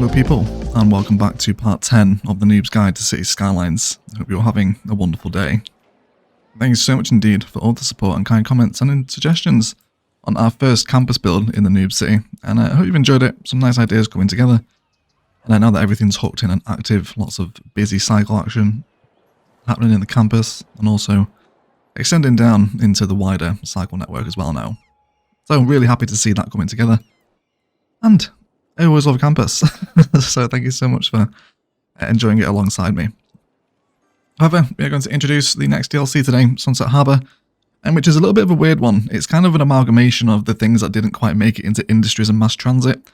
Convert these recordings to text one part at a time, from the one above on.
Hello people, and welcome back to part 10 of the Noobs Guide to City Skylines. I hope you're having a wonderful day. Thank you so much indeed for all the support and kind comments and suggestions on our first campus build in the Noob City, and I hope you've enjoyed it. Some nice ideas coming together, and I know that everything's hooked in and active, lots of busy cycle action happening in the campus, and also extending down into the wider cycle network as well now. So I'm really happy to see that coming together, and I always love campus, so thank you so much for enjoying it alongside me. However, we are going to introduce the next DLC today, Sunset Harbour, and which is a little bit of a weird one. It's kind of an amalgamation of the things that didn't quite make it into industries and mass transit,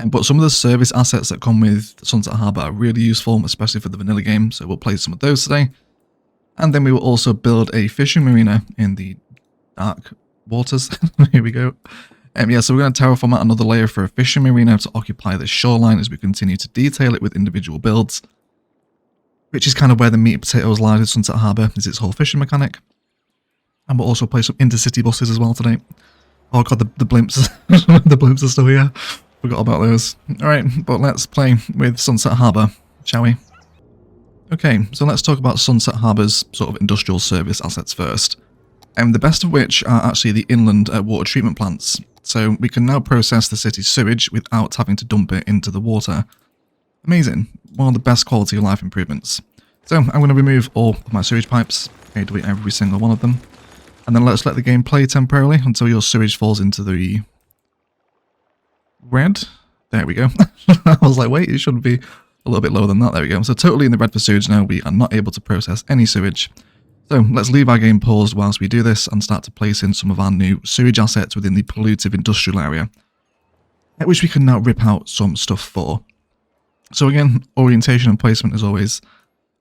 but some of the service assets that come with Sunset Harbour are really useful, especially for the vanilla game, so we'll play some of those today. And then we will also build a fishing marina in the dark waters. Here we go. Yeah, so we're going to terraform out another layer for a fishing marina to occupy the shoreline as we continue to detail it with individual builds, which is kind of where the meat and potatoes lie with Sunset Harbour, is its whole fishing mechanic. And we'll also play some intercity buses as well today. Oh god, the blimps. The blimps are still here. Forgot about those. Alright, but let's play with Sunset Harbour, shall we? Okay, so let's talk about Sunset Harbour's sort of industrial service assets first. The best of which are actually the inland water treatment plants. So we can now process the city's sewage without having to dump it into the water. Amazing. One of the best quality of life improvements. So I'm going to remove all of my sewage pipes, delete every single one of them. And then let's let the game play temporarily until your sewage falls into the red. There we go. I was like, wait, it should be a little bit lower than that. There we go. So totally in the red for sewage now. We are not able to process any sewage. So let's leave our game paused whilst we do this and start to place in some of our new sewage assets within the pollutive industrial area, at which we can now rip out some stuff for. So again, orientation and placement is always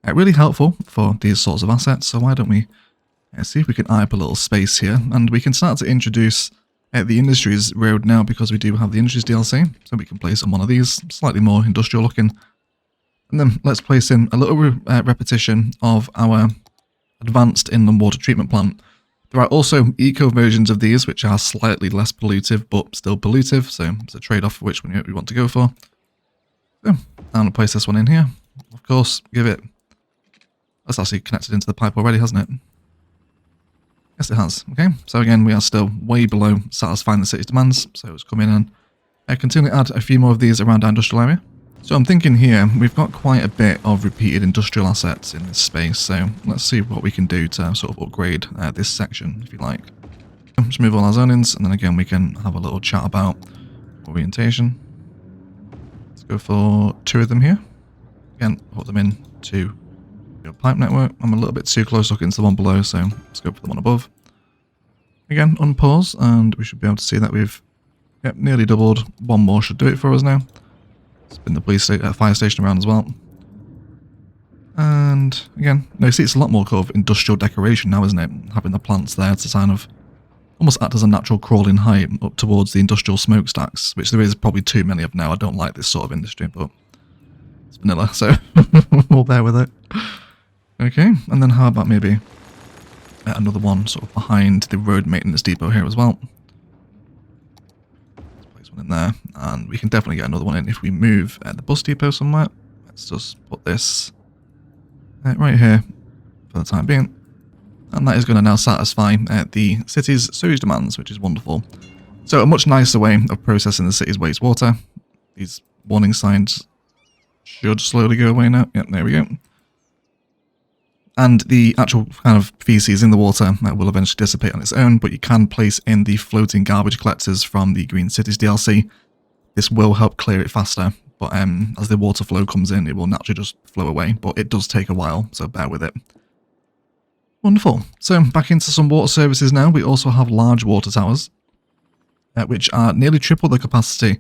really helpful for these sorts of assets. So why don't we see if we can eye up a little space here, and we can start to introduce the Industries road now, because we do have the Industries DLC, so we can place on one of these, slightly more industrial looking. And then let's place in a little repetition of our advanced inland water treatment plant. There are also eco versions of these which are slightly less pollutive but still pollutive, so it's a trade-off for which one we want to go for. So I'm going to place this one in here. Of course, give it... That's actually connected into the pipe already, hasn't it? Yes, it has. Okay, so again, we are still way below satisfying the city's demands, so let's come in and continue to add a few more of these around our industrial area. So I'm thinking here, we've got quite a bit of repeated industrial assets in this space, so let's see what we can do to sort of upgrade this section, if you like. Just move all our zonings, and then again we can have a little chat about orientation. Let's go for 2 of them here. Again, put them in to your pipe network. I'm a little bit too close looking to the one below, so let's go for the one above. Again, unpause, and we should be able to see that we've nearly doubled. One more should do it for us now. Spin the police fire station around as well. And again, no, see, it's a lot more kind of industrial decoration now, isn't it? Having the plants there to kind of almost act as a natural crawling height up towards the industrial smokestacks, which there is probably too many of now. I don't like this sort of industry, but it's vanilla, so we'll bear with it. Okay, and then how about maybe another one sort of behind the road maintenance depot here as well. In there, and we can definitely get another one in if we move the bus depot somewhere. Let's just put this right here for the time being, and that is going to now satisfy the city's sewage demands, which is wonderful. So a much nicer way of processing the city's wastewater. These warning signs should slowly go away now. Yep, there we go. And the actual kind of feces in the water will eventually dissipate on its own, but you can place in the floating garbage collectors from the Green Cities DLC. This will help clear it faster, but as the water flow comes in, it will naturally just flow away, but it does take a while, so bear with it. Wonderful. So back into some water services now. We also have large water towers, which are nearly triple the capacity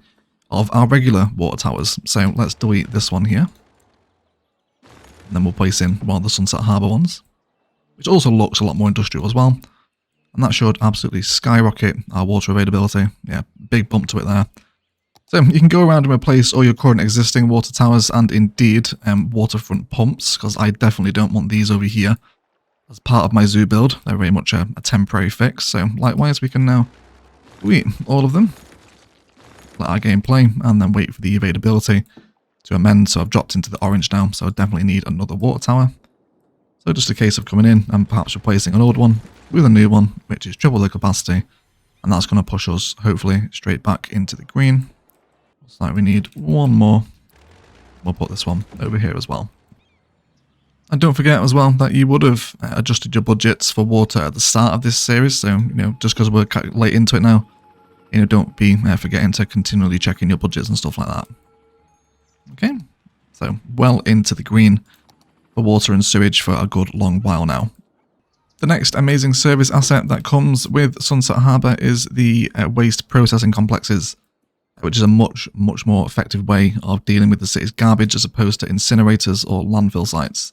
of our regular water towers. So let's delete this one here. And then we'll place in one of the Sunset Harbour ones, which also looks a lot more industrial as well. And that should absolutely skyrocket our water availability. Yeah, big bump to it there. So you can go around and replace all your current existing water towers and indeed waterfront pumps, because I definitely don't want these over here as part of my zoo build. They're very much a temporary fix. So likewise, we can now delete all of them, let our game play, and then wait for the availability to amend, so I've dropped into the orange now, so I definitely need another water tower. So just a case of coming in and perhaps replacing an old one with a new one, which is triple the capacity, and that's going to push us, hopefully, straight back into the green. Looks like we need one more. We'll put this one over here as well. And don't forget as well that you would have adjusted your budgets for water at the start of this series, so, just because we're late into it now, don't be forgetting to continually check in your budgets and stuff like that. Okay, so well into the green for water and sewage for a good long while now. The next amazing service asset that comes with Sunset Harbour is the waste processing complexes, which is a much more effective way of dealing with the city's garbage as opposed to incinerators or landfill sites.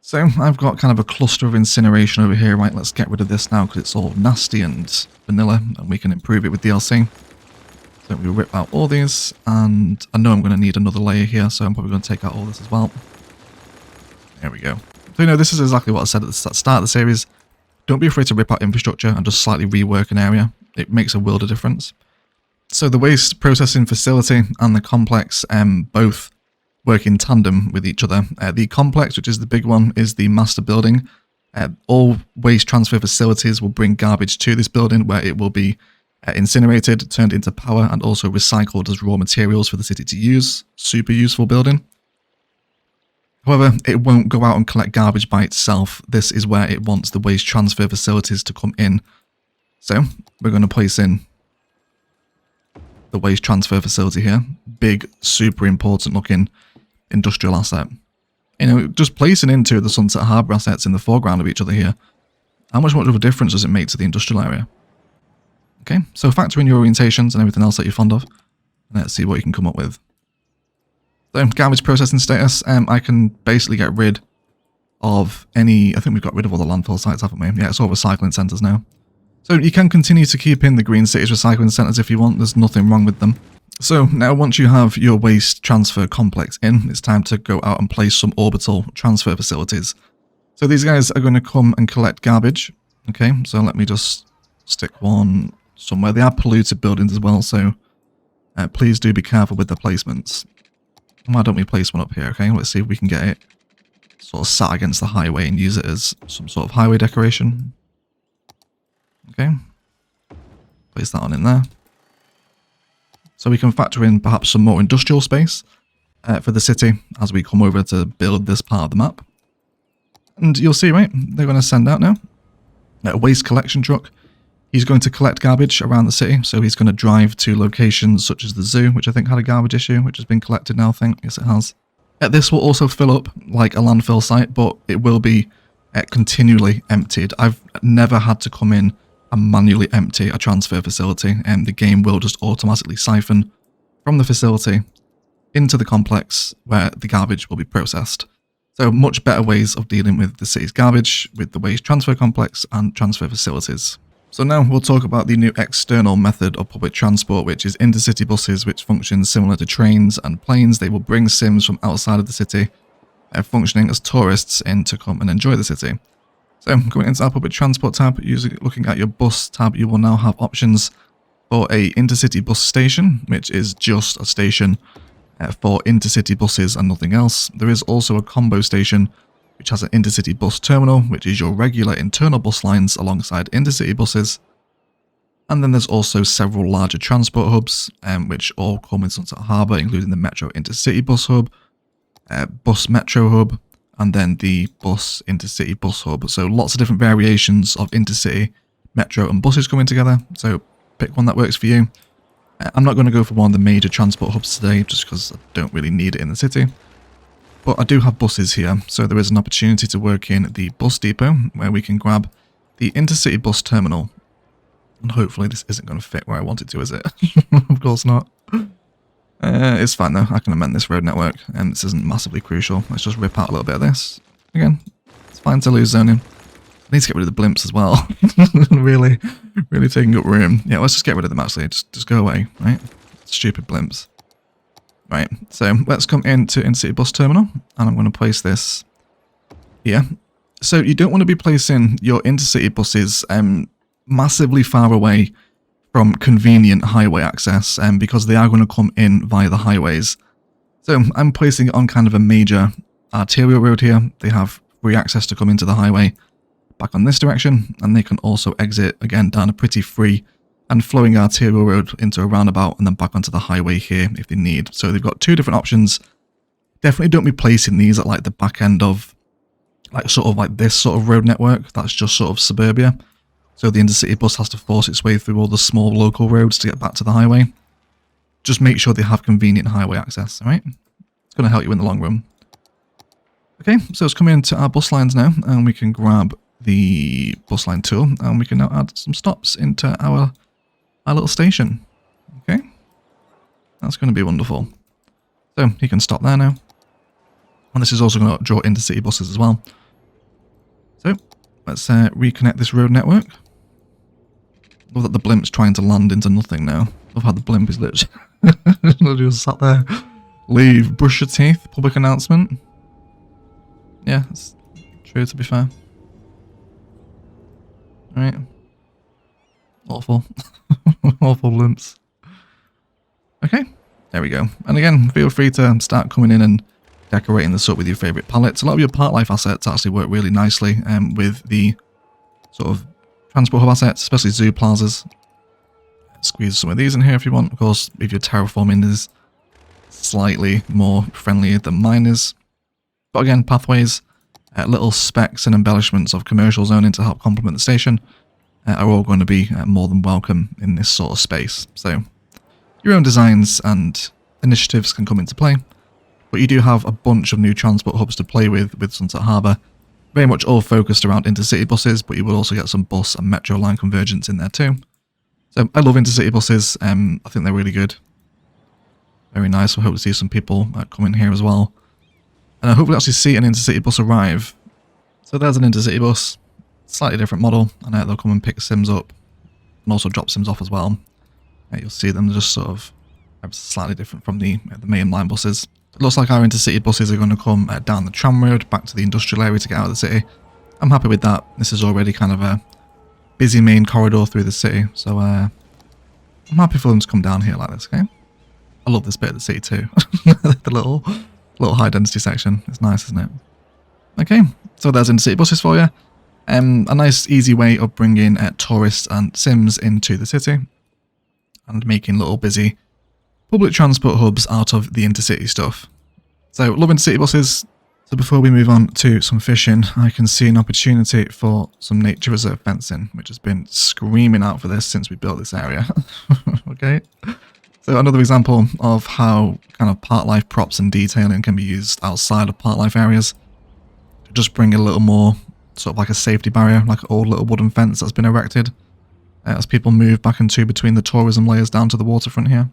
So I've got kind of a cluster of incineration over here. Right, let's get rid of this now because it's all nasty and vanilla, and we can improve it with DLC. So we rip out all these, and I know I'm going to need another layer here, so I'm probably going to take out all this as well. There we go. So this is exactly what I said at the start of the series. Don't be afraid to rip out infrastructure and just slightly rework an area. It makes a world of difference. So the waste processing facility and the complex both work in tandem with each other. The complex, which is the big one, is the master building. All waste transfer facilities will bring garbage to this building where it will be incinerated, turned into power, and also recycled as raw materials for the city to use. Super useful building. However, it won't go out and collect garbage by itself. This is where it wants the waste transfer facilities to come in. So we're going to place in the waste transfer facility here. Big, super important looking industrial asset. Just placing into the Sunset Harbour assets in the foreground of each other here. How much of a difference does it make to the industrial area? Okay, so factor in your orientations and everything else that you're fond of. And let's see what you can come up with. So, garbage processing status, I can basically get rid of any, I think we've got rid of all the landfill sites, haven't we? Yeah, it's all recycling centres now. So you can continue to keep in the green cities recycling centres if you want, there's nothing wrong with them. So now once you have your waste transfer complex in, it's time to go out and place some orbital transfer facilities. So these guys are going to come and collect garbage. Okay, so let me just stick one somewhere. They are polluted buildings as well, so please do be careful with the placements. Why don't we place one up here, okay? Let's see if we can get it sort of sat against the highway and use it as some sort of highway decoration. Okay. Place that one in there. So we can factor in perhaps some more industrial space for the city as we come over to build this part of the map. And you'll see, right, they're going to send out now a waste collection truck. He's going to collect garbage around the city, so he's going to drive to locations such as the zoo, which I think had a garbage issue, which has been collected now, I think. Yes, it has. This will also fill up like a landfill site, but it will be continually emptied. I've never had to come in and manually empty a transfer facility, and the game will just automatically siphon from the facility into the complex where the garbage will be processed. So much better ways of dealing with the city's garbage with the waste transfer complex and transfer facilities. So now we'll talk about the new external method of public transport, which is intercity buses, which functions similar to trains and planes. They will bring sims from outside of the city, functioning as tourists in to come and enjoy the city. So going into our public transport tab, looking at your bus tab, you will now have options for a intercity bus station, which is just a station for intercity buses and nothing else. There is also a combo station, which has an intercity bus terminal, which is your regular internal bus lines alongside intercity buses. And then there's also several larger transport hubs, which all come in Sunset Harbour, including the Metro Intercity Bus Hub, Bus Metro Hub, and then the Bus Intercity Bus Hub. So lots of different variations of intercity, metro, and buses coming together. So pick one that works for you. I'm not going to go for one of the major transport hubs today, just because I don't really need it in the city. But I do have buses here, so there is an opportunity to work in the bus depot, where we can grab the intercity bus terminal. And hopefully this isn't going to fit where I want it to, is it? Of course not. It's fine though, I can amend this road network, and this isn't massively crucial. Let's just rip out a little bit of this. Again, it's fine to lose zoning. I need to get rid of the blimps as well. really taking up room. Yeah, let's just get rid of them actually, just go away, right? Stupid blimps. Right, so let's come into intercity bus terminal, and I'm going to place this here. So you don't want to be placing your intercity buses massively far away from convenient highway access, because they are going to come in via the highways. So I'm placing it on kind of a major arterial road here. They have free access to come into the highway back on this direction, and they can also exit again down a pretty free and flowing arterial road into a roundabout and then back onto the highway here if they need. So they've got two different options. Definitely don't be placing these at like the back end of like sort of like this sort of road network. That's just sort of suburbia. So the intercity bus has to force its way through all the small local roads to get back to the highway. Just make sure they have convenient highway access, alright? It's going to help you in the long run. Okay, so let's come into our bus lines now, and we can grab the bus line tool, and we can now add some stops into our little station. Okay, that's going to be wonderful. So you can stop there now. And this is also going to draw intercity buses as well. So let's reconnect this road network. Love that the blimp's trying to land into nothing now. Love how the blimp is literally just sat there. Leave, brush your teeth, public announcement. Yeah, that's true to be fair. Alright. Awful. Awful blimps. Okay, there we go. And again, feel free to start coming in and decorating this up with your favourite palettes. A lot of your part life assets actually work really nicely with the sort of transport hub assets, especially zoo plazas. Squeeze some of these in here if you want. Of course, if your terraforming is slightly more friendly than mine is. But again, pathways, little specs and embellishments of commercial zoning to help complement the station are all going to be more than welcome in this sort of space. So your own designs and initiatives can come into play, but you do have a bunch of new transport hubs to play with Sunset Harbour. Very much all focused around intercity buses, but you will also get some bus and metro line convergence in there too. So I love intercity buses. I think they're really good. Very nice. We hope to see some people come in here as well. And I hope we'll actually see an intercity bus arrive. So there's an intercity bus, slightly different model, and they'll come and pick Sims up and also drop Sims off as well. You'll see them just sort of slightly different from the main line buses. It looks like our intercity buses are going to come down the tram road back to the industrial area to get out of the city. I'm happy with that. This is already kind of a busy main corridor through the city, so I'm happy for them to come down here like this, okay? I love this bit of the city too. The little high density section. It's nice, isn't it? Okay, so there's intercity buses for you. A nice easy way of bringing tourists and Sims into the city and making little busy public transport hubs out of the intercity stuff. So love intercity buses. So before we move on to some fishing, I can see an opportunity for some nature reserve fencing, which has been screaming out for this since we built this area. Okay. So another example of how kind of part life props and detailing can be used outside of part life areas to just bring a little more sort of like a safety barrier, like an old little wooden fence that's been erected as people move back into between the tourism layers down to the waterfront here.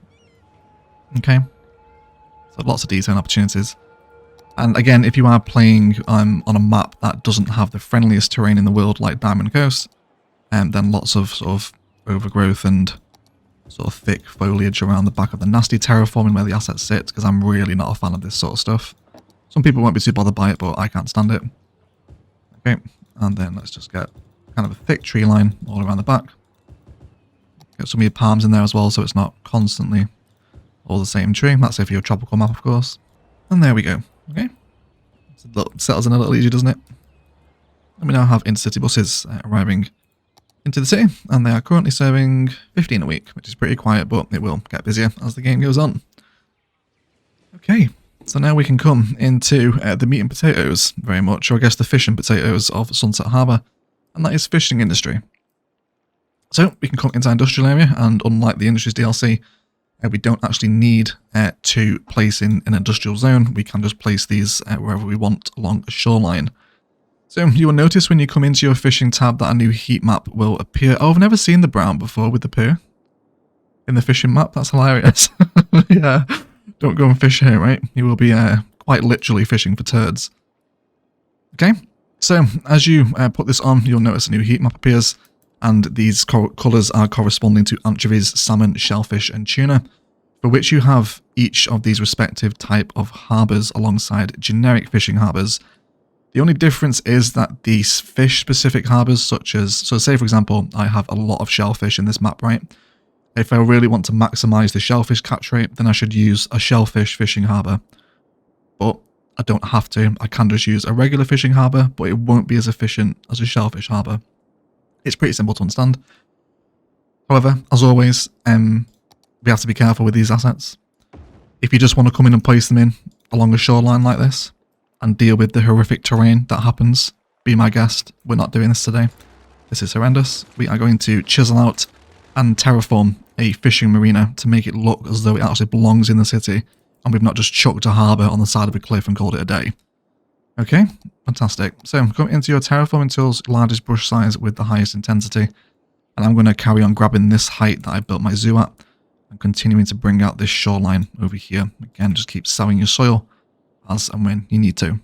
Okay. So lots of detailing opportunities. And again, if you are playing on a map that doesn't have the friendliest terrain in the world like Diamond Coast, then lots of sort of overgrowth and sort of thick foliage around the back of the nasty terraforming where the assets sit, because I'm really not a fan of this sort of stuff. Some people won't be too bothered by it, but I can't stand it. Okay, and then let's just get kind of a thick tree line all around the back. Get some of your palms in there as well, so it's not constantly all the same tree. That's if you're a tropical map, of course. And there we go. Okay, settles in a little easier, doesn't it? And we now have intercity buses arriving into the city, and they are currently serving 15 a week, which is pretty quiet, but it will get busier as the game goes on. Okay, so now we can come into the meat and potatoes, very much, or I guess the fish and potatoes of Sunset Harbour, and that is fishing industry. So we can come into our industrial area, and unlike the industry's DLC, we don't actually need to place in an industrial zone. We can just place these wherever we want along a shoreline. So you will notice when you come into your fishing tab that a new heat map will appear. Oh, I've never seen the brown before with the poo in the fishing map. That's hilarious. Yeah, don't go and fish here, right? You will be quite literally fishing for turds. Okay, so as you put this on, you'll notice a new heat map appears. And these colours are corresponding to anchovies, salmon, shellfish and tuna, for which you have each of these respective type of harbours alongside generic fishing harbours. The only difference is that these fish-specific harbours, such as, so say for example, I have a lot of shellfish in this map, right? If I really want to maximise the shellfish catch rate, then I should use a shellfish fishing harbour. but I don't have to. I can just use a regular fishing harbour, but it won't be as efficient as a shellfish harbour. It's pretty simple to understand. However, as always, we have to be careful with these assets. If you just want to come in and place them in along a shoreline like this and deal with the horrific terrain that happens, be my guest. We're not doing this today. This is horrendous. We are going to chisel out and terraform a fishing marina to make it look as though it actually belongs in the city and we've not just chucked a harbour on the side of a cliff and called it a day. Okay, fantastic. So go into your terraforming tools, largest brush size with the highest intensity, and I'm going to carry on grabbing this height that I built my zoo at and continuing to bring out this shoreline over here. Again, just keep sowing your soil as and when you need to.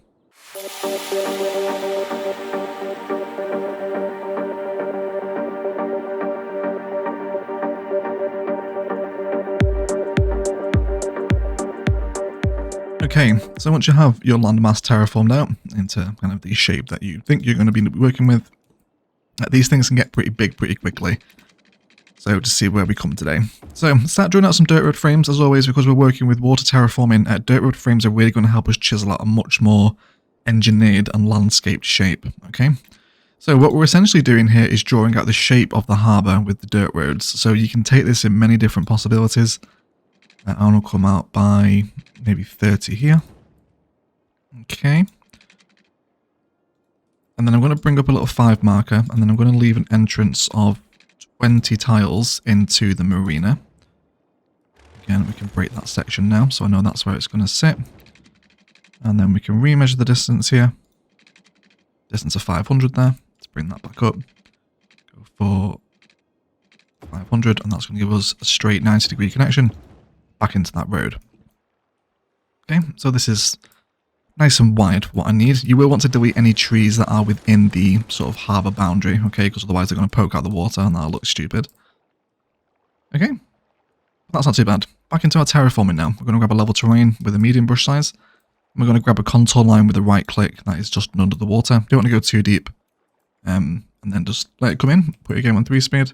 Okay, so once you have your landmass terraformed out into kind of the shape that you think you're going to be working with, these things can get pretty big pretty quickly. So to see where we come today. So start drawing out some dirt road frames as always, because we're working with water terraforming. Dirt road frames are really going to help us chisel out a much more engineered and landscaped shape. Okay, so what we're essentially doing here is drawing out the shape of the harbour with the dirt roads. So you can take this in many different possibilities. I'll come out by maybe 30 here. Okay. And then I'm going to bring up a little 5 marker, and then I'm going to leave an entrance of 20 tiles into the marina. Again, we can break that section now, so I know that's where it's going to sit. And then we can remeasure the distance here. Distance of 500 there. Let's bring that back up. Go for 500, and that's going to give us a straight 90-degree connection back into that road. Okay, so this is nice and wide what I need. You will want to delete any trees that are within the sort of harbour boundary, okay, because otherwise they're going to poke out the water and that'll look stupid. Okay, that's not too bad. Back into our terraforming now. We're going to grab a level terrain with a medium brush size. And we're going to grab a contour line with a right click that is just under the water. You don't want to go too deep. And then just let it come in, put your game on 3-speed.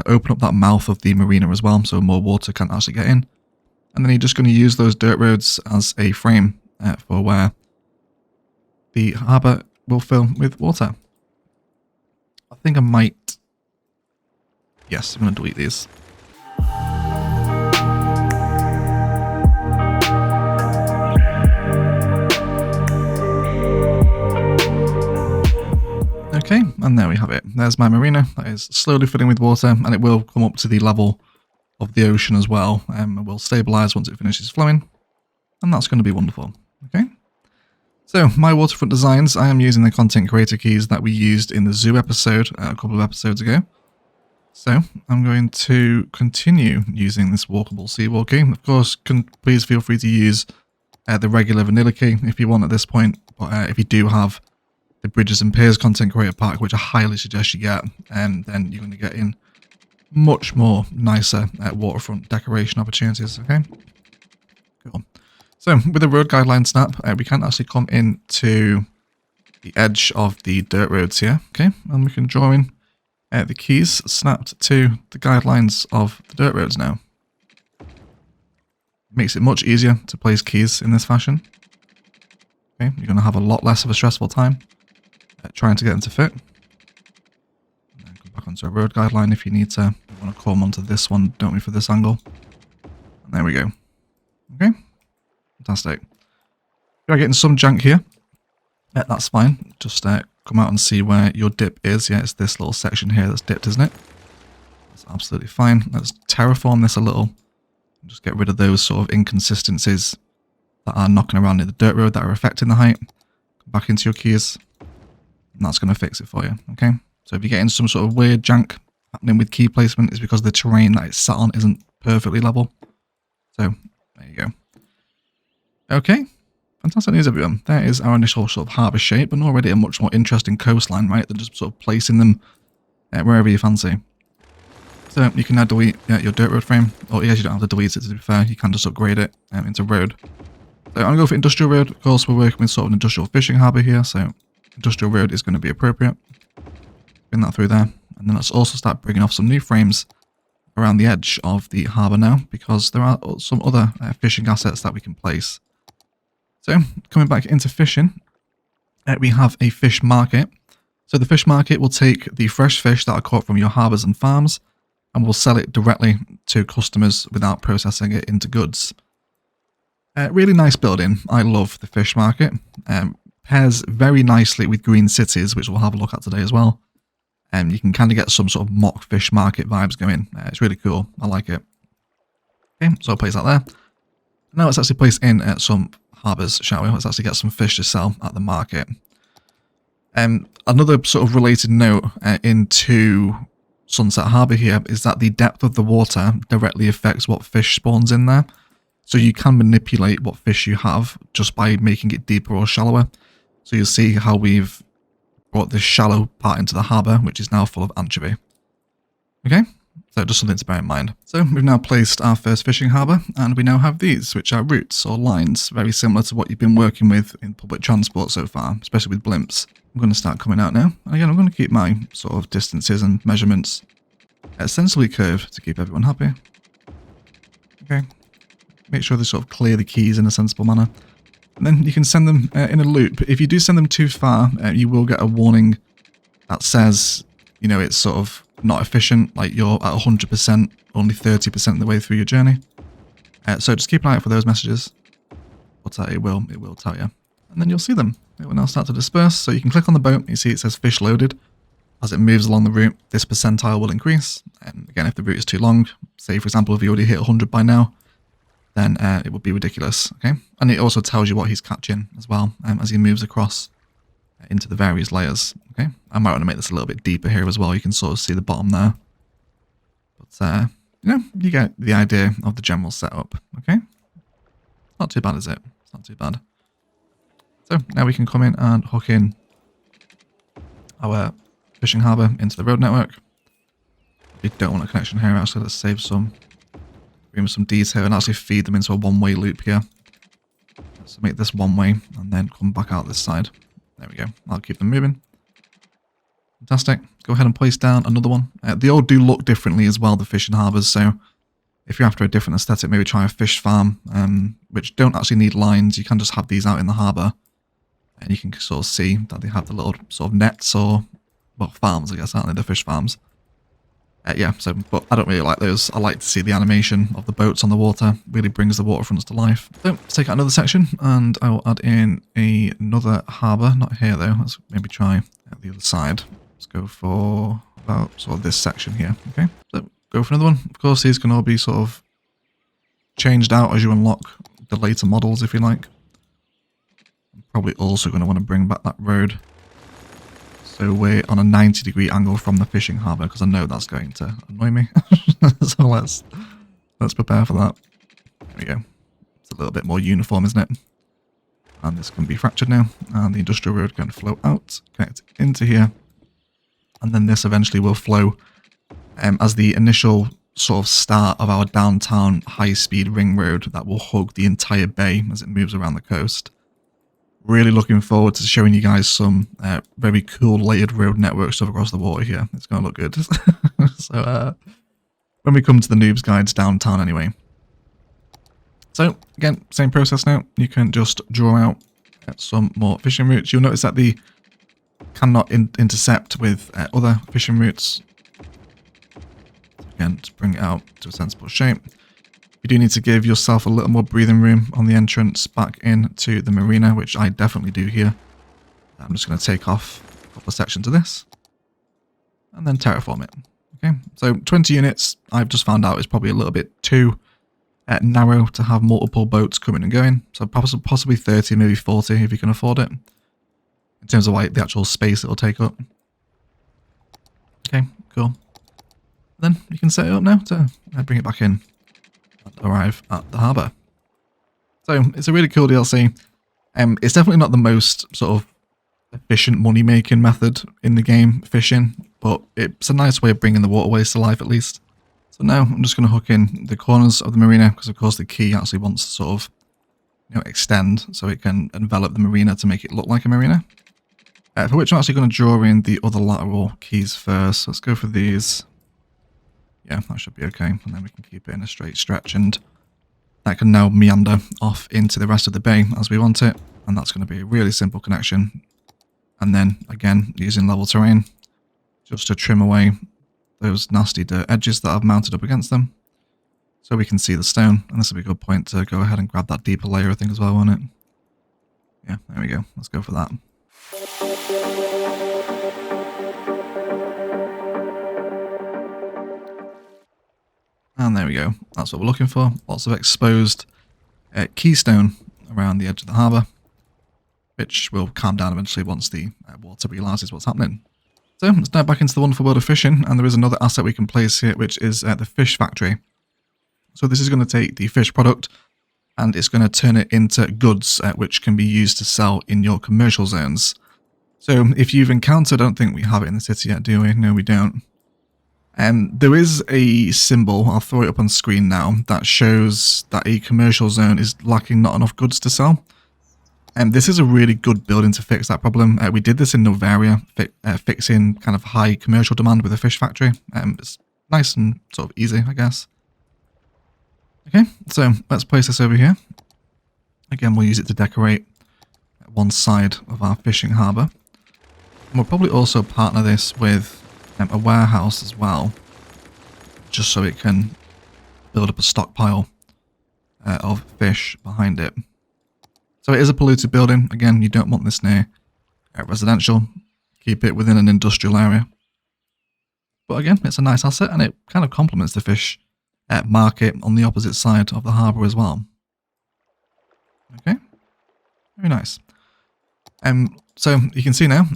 Open up that mouth of the marina as well, so more water can actually get in. And then you're just going to use those dirt roads as a frame for where the harbour will fill with water. I think I might... Yes, I'm going to delete these. Okay, and there we have it. There's my marina. That is slowly filling with water, and it will come up to the level of the ocean as well, and will stabilize once it finishes flowing, and that's going to be wonderful. Okay, so my waterfront designs, I am using the content creator keys that we used in the zoo episode a couple of episodes ago. So I'm going to continue using this walkable seawall key. Of course, please feel free to use the regular vanilla key if you want at this point, but if you do have the Bridges and Piers content creator pack, which I highly suggest you get, and then you're going to get in much more nicer waterfront decoration opportunities. Okay, cool. So with the road guideline snap, we can actually come into the edge of the dirt roads here. Okay, and we can draw in the keys snapped to the guidelines of the dirt roads now. Makes it much easier to place keys in this fashion. Okay, you're going to have a lot less of a stressful time trying to get them to fit. And then come back onto a road guideline if you need to. You want to come onto this one, don't we, for this angle? And there we go. Okay, fantastic. You're getting some jank here. That's fine. Just come out and see where your dip is. Yeah, it's this little section here that's dipped, isn't it? That's absolutely fine. Let's terraform this a little. Just get rid of those sort of inconsistencies that are knocking around in the dirt road that are affecting the height. Come back into your keys. And that's going to fix it for you, okay? So if you're getting some sort of weird jank happening with key placement, it's because the terrain that it's sat on isn't perfectly level. So, there you go. Okay, fantastic news, everyone. There is our initial sort of harbour shape, and already a much more interesting coastline, right, than just sort of placing them wherever you fancy. So you can now delete your dirt road frame, or yes, you don't have to delete it to be fair, you can just upgrade it into road. So I'm going to go for industrial road. Of course, we're working with sort of an industrial fishing harbour here, so industrial road is going to be appropriate. Bring that through there. And then let's also start bringing off some new frames around the edge of the harbour now, because there are some other fishing assets that we can place So coming back into fishing, we have a fish market. So the fish market will take the fresh fish that are caught from your harbours and farms and will sell it directly to customers without processing it into goods. Really nice building. I love the fish market. Pairs very nicely with green cities, which we'll have a look at today as well. You can kind of get some sort of mock fish market vibes going. It's really cool. I like it. Okay, so I'll place that there. Now let's actually place in some harbours, shall we? Let's actually get some fish to sell at the market. Another sort of related note into Sunset Harbour here is that the depth of the water directly affects what fish spawns in there. So you can manipulate what fish you have just by making it deeper or shallower. So you'll see how we've brought this shallow part into the harbour, which is now full of anchovy. Okay, so just something to bear in mind. So we've now placed our first fishing harbour, and we now have these, which are routes or lines, very similar to what you've been working with in public transport so far, especially with blimps. I'm going to start coming out now. And again, I'm going to keep my sort of distances and measurements sensibly curved to keep everyone happy. Okay. Make sure they sort of clear the keys in a sensible manner. And then you can send them in a loop. If you do send them too far, you will get a warning that says, you know, it's sort of not efficient, like you're at 100%, only 30% of the way through your journey. So just keep an eye out for those messages. But it will tell you. And then you'll see them. It will now start to disperse. So you can click on the boat. You see it says fish loaded. As it moves along the route, this percentile will increase. And again, if the route is too long, say for example, if you already hit 100 by now, then it would be ridiculous, okay? And it also tells you what he's catching as well as he moves across into the various layers, okay? I might want to make this a little bit deeper here as well. You can sort of see the bottom there. But, you know, you get the idea of the general setup, okay? Not too bad, is it? It's not too bad. So now we can come in and hook in our fishing harbour into the road network. We don't want a connection here, actually. Let's save some. Bring some detail and actually feed them into a one-way loop here. So make this one way and then come back out this side. There we go. I'll keep them moving. Fantastic. Go ahead and place down another one. They all do look differently as well, the fishing harbours. So if you're after a different aesthetic, maybe try a fish farm, which don't actually need lines. You can just have these out in the harbour. And you can sort of see that they have the little sort of nets or, well, farms, I guess, aren't they? The fish farms. Yeah, so, but I don't really like those. I like to see the animation of the boats on the water. Really brings the waterfronts to life. So let's take out another section and I will add in another harbour. Not here though. Let's maybe try at the other side. Let's go for about sort of this section here. Okay, so go for another one. Of course, these can all be sort of changed out as you unlock the later models, if you like. I'm probably also going to want to bring back that road. So we're on a 90-degree angle from the fishing harbour because I know that's going to annoy me. So let's prepare for that. There we go. It's a little bit more uniform, isn't it? And this can be fractured now. And the industrial road can flow out, connect into here. And then this eventually will flow as the initial sort of start of our downtown high-speed ring road that will hug the entire bay as it moves around the coast. Really looking forward to showing you guys some very cool layered road network stuff across the water here. It's going to look good. So when we come to the Noobs guides downtown anyway. So again, same process now. You can just draw out some more fishing routes. You'll notice that the cannot intercept with other fishing routes. Again, to bring it out to a sensible shape. You do need to give yourself a little more breathing room on the entrance back into the marina, which I definitely do here. I'm just going to take off a couple of sections of this and then terraform it. Okay, so 20 units I've just found out is probably a little bit too narrow to have multiple boats coming and going. So possibly 30, maybe 40 if you can afford it. In terms of like the actual space it'll take up. Okay, cool. Then you can set it up now to bring it back in. Arrive at the harbour. So it's a really cool DLC. It's definitely not the most sort of efficient money making method in the game, fishing, but it's a nice way of bringing the waterways to life at least. So now I'm just going to hook in the corners of the marina because of course the key actually wants to sort of, you know, extend so it can envelop the marina to make it look like a marina. For which I'm actually going to draw in the other lateral keys first. Let's go for these. Yeah, that should be okay. And then we can keep it in a straight stretch. And that can now meander off into the rest of the bay as we want it. And that's going to be a really simple connection. And then again, using level terrain just to trim away those nasty dirt edges that I've mounted up against them, so we can see the stone. And this will be a good point to go ahead and grab that deeper layer, I think, as well, won't it? Yeah, there we go. Let's go for that. And there we go. That's what we're looking for. Lots of exposed keystone around the edge of the harbour, which will calm down eventually once the water realises what's happening. So let's dive back into the wonderful world of fishing, and there is another asset we can place here, which is the fish factory. So this is going to take the fish product and it's going to turn it into goods, which can be used to sell in your commercial zones. So if you've encountered, I don't think we have it in the city yet, do we? No, we don't. There is a symbol, I'll throw it up on screen now, that shows that a commercial zone is lacking not enough goods to sell. And this is a really good building to fix that problem. We did this in Noveria, fixing kind of high commercial demand with a fish factory. It's nice and sort of easy, I guess. Okay, so let's place this over here. Again, we'll use it to decorate one side of our fishing harbour. And we'll probably also partner this with a warehouse as well, just so it can build up a stockpile of fish behind it. So it is a polluted building. Again, you don't want this near residential. Keep it within an industrial area. But again, it's a nice asset, and it kind of complements the fish market on the opposite side of the harbour as well. Okay, very nice. So you can see now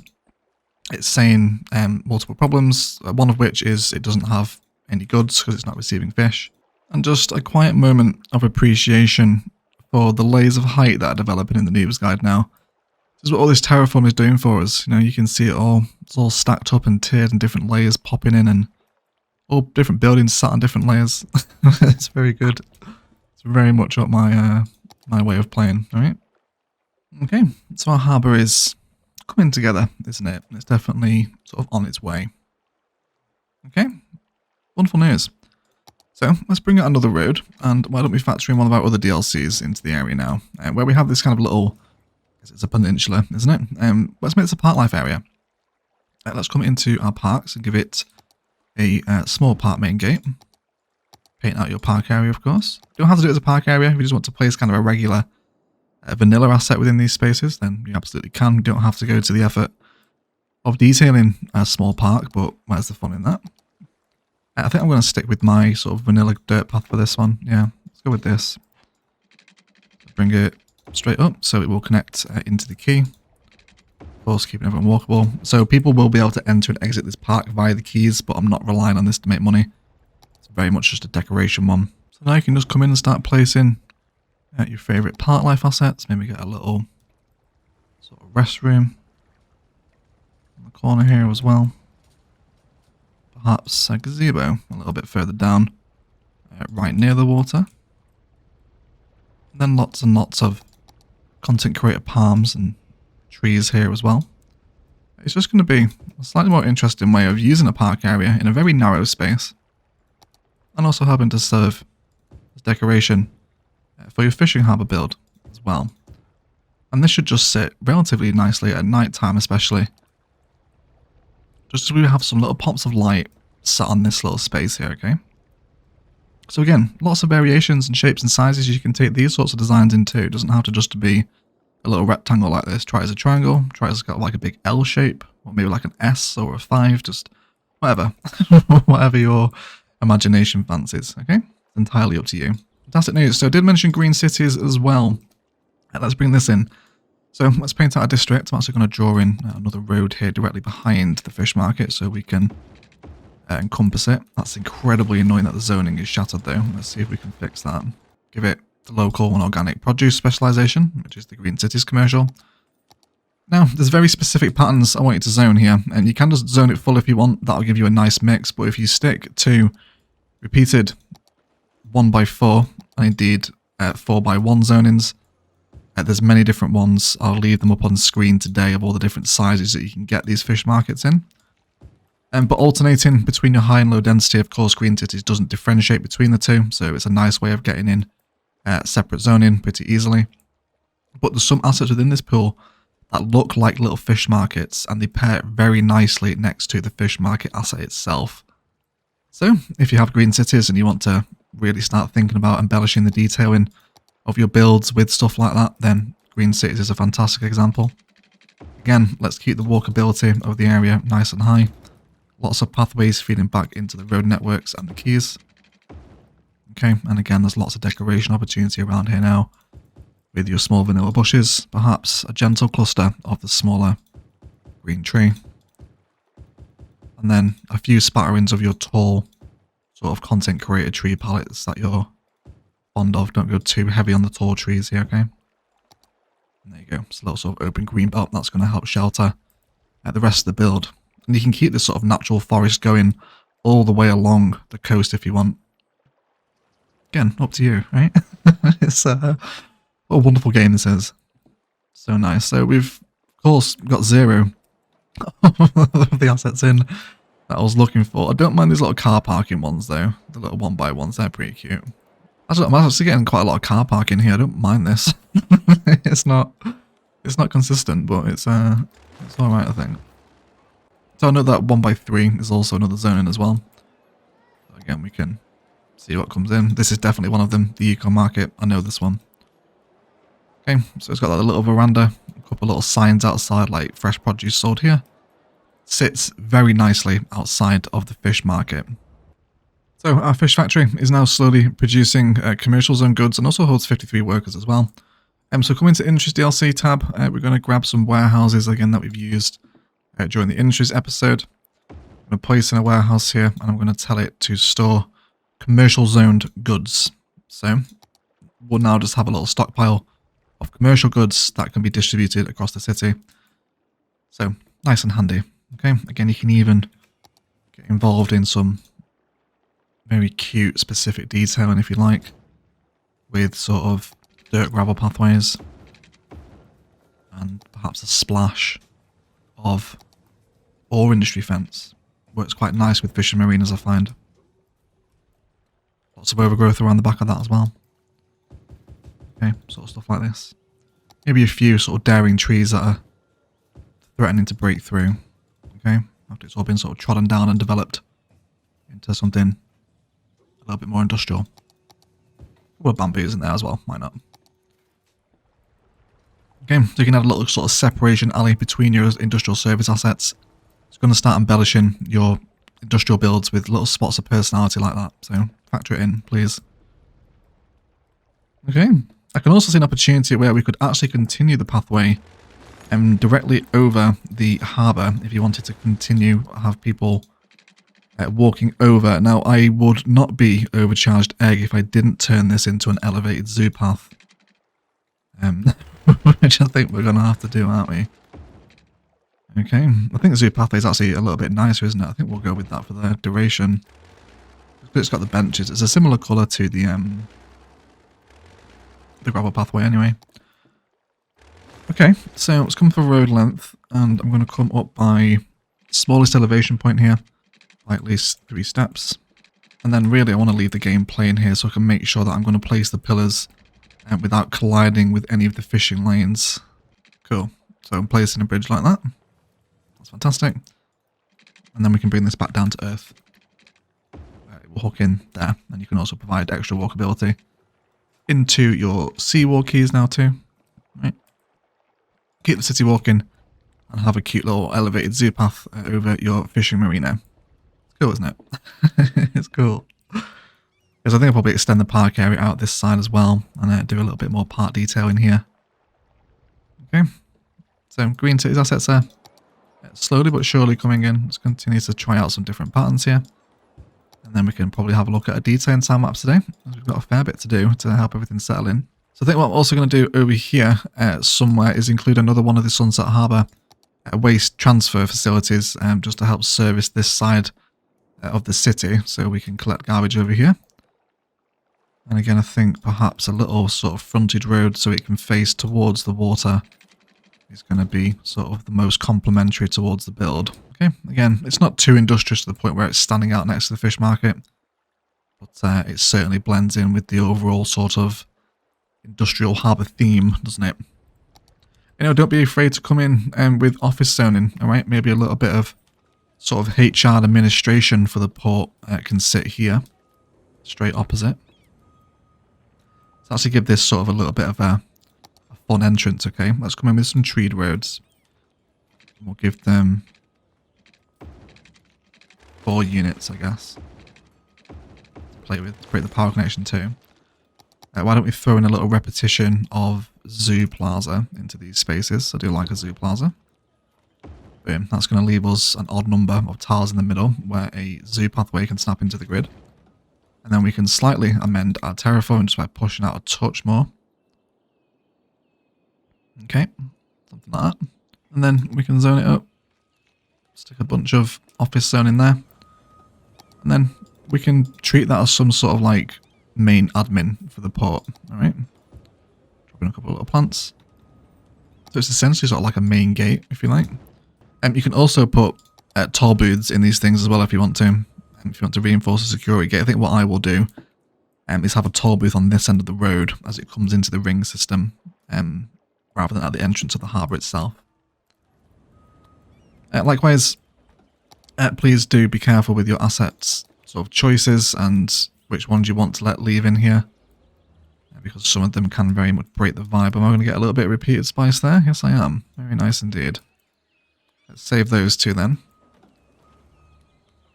it's saying multiple problems, one of which is it doesn't have any goods because it's not receiving fish. And just a quiet moment of appreciation for the layers of height that are developing in the Noobs guide now. This is what all this terraform is doing for us. You know, you can see it all. It's all stacked up and tiered and different layers popping in, and all different buildings sat on different layers. It's very good. It's very much up my my way of playing. All right. Okay, so our harbour is coming together, isn't it? It's definitely sort of on its way. Okay, wonderful news. So let's bring out another road, and why don't we factor in one of our other DLCs into the area now, where we have this kind of little, it's a peninsula, isn't it? Let's make this a park life area. Let's come into our parks and give it a small park main gate. Paint out your park area, of course. You don't have to do it as a park area. If you just want to place kind of a regular vanilla asset within these spaces, then you absolutely can. You don't have to go to the effort of detailing a small park, but where's the fun in that? I think I'm going to stick with my sort of vanilla dirt path for this one. Yeah, let's go with this. Bring it straight up so it will connect into the quay. Of course, keeping everyone walkable. So people will be able to enter and exit this park via the quays, but I'm not relying on this to make money. It's very much just a decoration one. So now you can just come in and start placing your favourite park life assets. Maybe get a little sort of restroom in the corner here as well. Perhaps a gazebo a little bit further down, right near the water. And then lots and lots of content creator palms and trees here as well. It's just going to be a slightly more interesting way of using a park area in a very narrow space, and also having to serve as decoration for your fishing harbour build as well. And this should just sit relatively nicely at night time, especially. Just as we have some little pops of light sat on this little space here, okay? So again, lots of variations and shapes and sizes you can take these sorts of designs into. It doesn't have to just be a little rectangle like this. Try it as a triangle, try it as got like a big L shape, or maybe like an S or a 5, just whatever. Whatever your imagination fancies, okay? It's entirely up to you. Fantastic news. So I did mention green cities as well. Let's bring this in. So let's paint out a district. I'm actually going to draw in another road here directly behind the fish market so we can encompass it. That's incredibly annoying that the zoning is shattered though. Let's see if we can fix that. Give it the local and organic produce specialization, which is the green cities commercial. Now, there's very specific patterns I want you to zone here, and you can just zone it full if you want. That'll give you a nice mix, but if you stick to repeated 1x4, and indeed 4x1 zonings, there's many different ones. I'll leave them up on the screen today of all the different sizes that you can get these fish markets in. But alternating between your high and low density, of course, green cities doesn't differentiate between the two, so it's a nice way of getting in separate zoning pretty easily. But there's some assets within this pool that look like little fish markets, and they pair very nicely next to the fish market asset itself. So if you have green cities and you want to really start thinking about embellishing the detailing of your builds with stuff like that, then green cities is a fantastic example. Again, let's keep the walkability of the area nice and high. Lots of pathways feeding back into the road networks and the quays. Okay, and again, there's lots of decoration opportunity around here now, with your small vanilla bushes, perhaps a gentle cluster of the smaller green tree. And then a few spatterings of your tall sort of content creator tree palettes that you're fond of. Don't go too heavy on the tall trees here, okay? And there you go. It's a little sort of open green belt that's going to help shelter the rest of the build. And you can keep this sort of natural forest going all the way along the coast if you want. Again, up to you, right? It's what a wonderful game this is. So nice. So we've, of course, got 0 of the assets in that I was looking for. I don't mind these little car parking ones though. The little 1x1s, they're pretty cute. I'm actually getting quite a lot of car parking here. I don't mind this. It's not consistent, but it's alright, I think. So I know that 1x3 is also another zoning as well. So again, we can see what comes in. This is definitely one of them, the eco market. I know this one. Okay, so it's got that little veranda, a couple of little signs outside like fresh produce sold here. Sits very nicely outside of the fish market. So our fish factory is now slowly producing commercial zone goods and also holds 53 workers as well. So coming to Industries DLC tab, we're going to grab some warehouses again that we've used during the Industries episode. I'm going to place in a warehouse here and I'm going to tell it to store commercial zoned goods. So we'll now just have a little stockpile of commercial goods that can be distributed across the city. So nice and handy. Okay, again, you can even get involved in some very cute specific detailing if you like, with sort of dirt gravel pathways and perhaps a splash of ore industry fence. Works quite nice with fishing marinas, I find. Lots of overgrowth around the back of that as well. Okay, sort of stuff like this. Maybe a few sort of daring trees that are threatening to break through. Okay, after it's all been sort of trodden down and developed into something a little bit more industrial. Well, bamboos in there as well, why not? Okay, so you can add a little sort of separation alley between your industrial service assets. It's going to start embellishing your industrial builds with little spots of personality like that. So factor it in, please. Okay, I can also see an opportunity where we could actually continue the pathway directly over the harbour if you wanted to continue have people walking over. Now, I would not be overcharged egg if I didn't turn this into an elevated zoo path. Which I think we're going to have to do, aren't we? Okay, I think the zoo pathway is actually a little bit nicer, isn't it? I think we'll go with that for the duration. It's got the benches. It's a similar colour to the gravel pathway anyway. Okay, so let's come for road length, and I'm going to come up by smallest elevation point here, by at least 3 steps. And then really I want to leave the game playing here so I can make sure that I'm going to place the pillars without colliding with any of the fishing lanes. Cool. So I'm placing a bridge like that. That's fantastic. And then we can bring this back down to earth. We'll hook in there, and you can also provide extra walkability into your seawall keys now too. Right. Keep the city walking and have a cute little elevated zoo path over your fishing marina. It's cool, isn't it? It's cool. Because I think I'll probably extend the park area out this side as well and do a little bit more park detailing here. Okay. So green cities assets there. Slowly but surely coming in. Let's continue to try out some different patterns here. And then we can probably have a look at a detailing sound maps today. We've got a fair bit to do to help everything settle in. So I think what I'm also going to do over here somewhere is include another one of the Sunset Harbour waste transfer facilities just to help service this side of the city so we can collect garbage over here. And again, I think perhaps a little sort of frontage road so it can face towards the water is going to be sort of the most complementary towards the build. Okay, again, it's not too industrious to the point where it's standing out next to the fish market, but it certainly blends in with the overall sort of industrial harbour theme, doesn't it? You know, don't be afraid to come in with office zoning, alright? Maybe a little bit of sort of HR administration for the port can sit here, straight opposite. So actually give this sort of a little bit of a fun entrance, okay? Let's come in with some treed roads. We'll give them 4 units, I guess. Play with, to create the power connection too. Why don't we throw in a little repetition of Zoo Plaza into these spaces? I do like a Zoo Plaza. Boom. That's going to leave us an odd number of tiles in the middle where a zoo pathway can snap into the grid. And then we can slightly amend our terraform just by pushing out a touch more. Okay, something like that. And then we can zone it up. Stick a bunch of office zone in there. And then we can treat that as some sort of like main admin for the port. Alright. Drop in a couple of little plants. So it's essentially sort of like a main gate, if you like. You can also put toll booths in these things as well if you want to. If you want to reinforce the security gate. I think what I will do is have a toll booth on this end of the road as it comes into the ring system, rather than at the entrance of the harbour itself. Likewise, please do be careful with your assets sort of choices and which ones you want to let leave in here, because some of them can very much break the vibe. Am I going to get a little bit of repeated spice there? Yes, I am. Very nice indeed. Let's save those 2 then.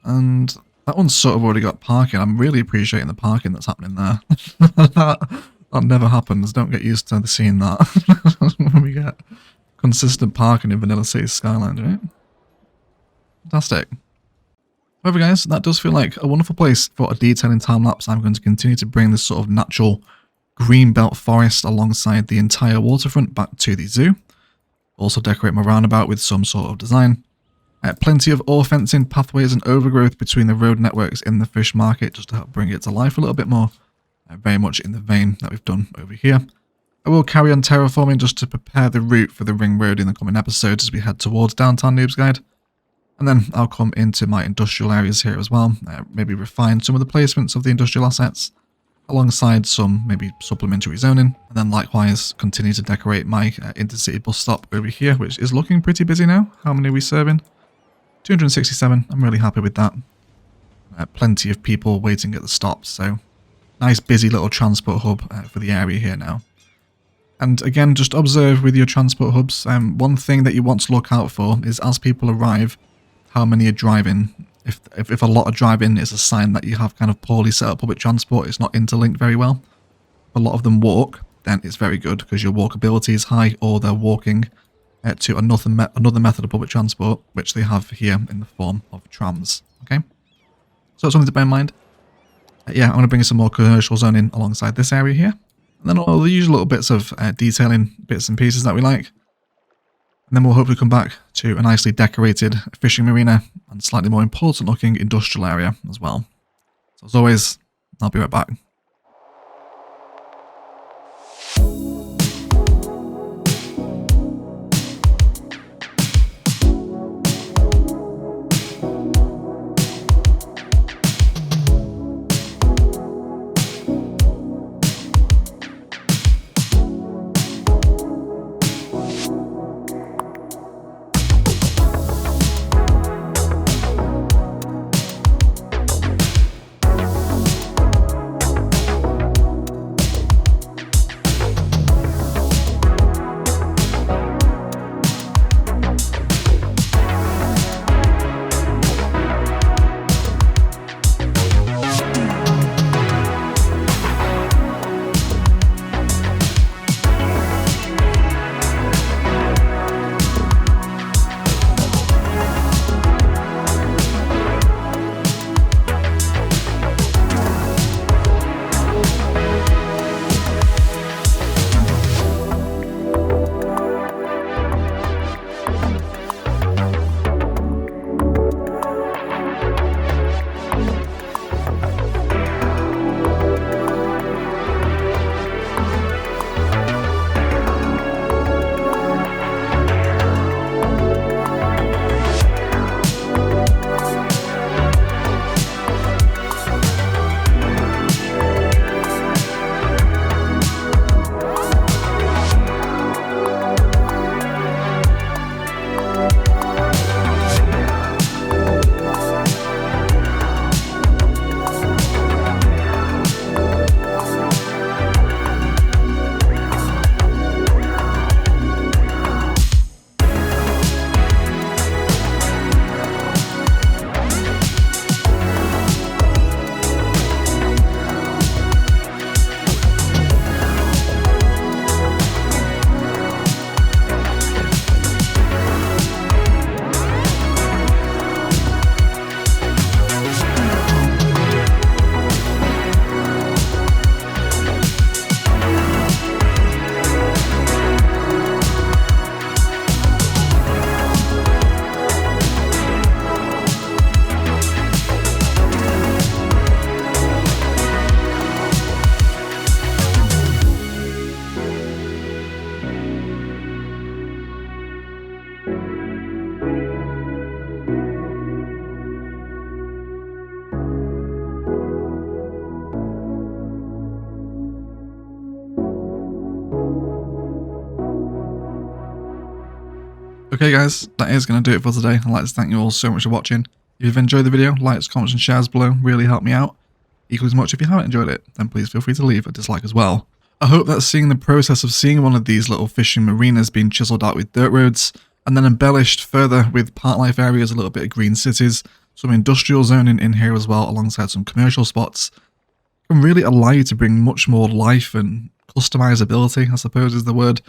And that one's sort of already got parking. I'm really appreciating the parking that's happening there. that never happens. Don't get used to seeing that. When we get consistent parking in Vanilla City Skylines, right? Fantastic. However, guys, that does feel like a wonderful place for a detailing time-lapse. I'm going to continue to bring this sort of natural greenbelt forest alongside the entire waterfront back to the zoo. Also decorate my roundabout with some sort of design. Plenty of ore fencing, pathways and overgrowth between the road networks in the fish market just to help bring it to life a little bit more. Very much in the vein that we've done over here. I will carry on terraforming just to prepare the route for the ring road in the coming episodes as we head towards downtown Noobs Guide. And then I'll come into my industrial areas here as well. Maybe refine some of the placements of the industrial assets alongside some maybe supplementary zoning. And then likewise continue to decorate my intercity bus stop over here, which is looking pretty busy now. How many are we serving? 267. I'm really happy with that. Plenty of people waiting at the stops, so nice busy little transport hub for the area here now. And again, just observe with your transport hubs, one thing that you want to look out for is as people arrive, how many are driving. If a lot are driving, it's a sign that you have kind of poorly set up public transport. It's not interlinked very well. If a lot of them walk, then it's very good because your walkability is high, or they're walking to another method of public transport, which they have here in the form of trams. Okay, so it's something to bear in mind. Yeah, I'm going to bring some more commercial zoning alongside this area here, and then all the usual little bits of detailing bits and pieces that we like. And then we'll hopefully come back to a nicely decorated fishing marina and slightly more important looking industrial area as well. So as always, I'll be right back. Okay guys, that is going to do it for today. I'd like to thank you all so much for watching. If you've enjoyed the video, likes, comments and shares below really help me out. Equally as much if you haven't enjoyed it, then please feel free to leave a dislike as well. I hope that seeing the process of seeing one of these little fishing marinas being chiseled out with dirt roads, and then embellished further with park life areas, a little bit of green cities, some industrial zoning in here as well alongside some commercial spots, can really allow you to bring much more life and customizability, I suppose is the word,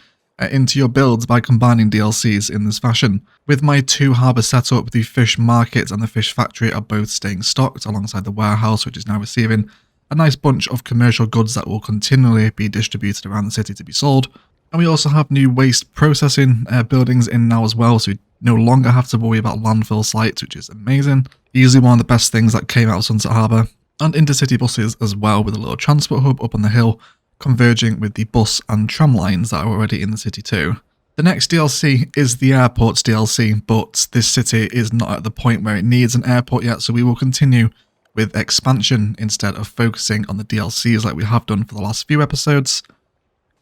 into your builds by combining DLCs in this fashion. With my 2 harbour setup, the fish market and the fish factory are both staying stocked alongside the warehouse, which is now receiving a nice bunch of commercial goods that will continually be distributed around the city to be sold. And we also have new waste processing buildings in now as well, so we no longer have to worry about landfill sites, which is amazing. Easily one of the best things that came out of Sunset Harbour. And intercity buses as well, with a little transport hub up on the hill, converging with the bus and tram lines that are already in the city too. The next DLC is the airport's DLC, but this city is not at the point where it needs an airport yet, so we will continue with expansion instead of focusing on the DLCs like we have done for the last few episodes.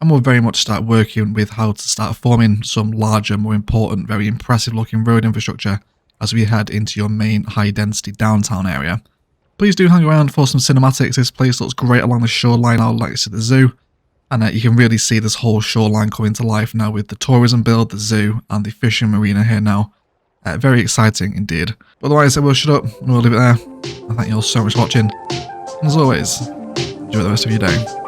And we'll very much start working with how to start forming some larger, more important, very impressive looking road infrastructure as we head into your main high density downtown area. Please do hang around for some cinematics. This place looks great along the shoreline out next to the zoo. And you can really see this whole shoreline coming to life now with the tourism build, the zoo, and the fishing marina here now. Very exciting indeed. Otherwise, I will shut up and we'll leave it there. I thank you all so much for watching. And as always, enjoy the rest of your day.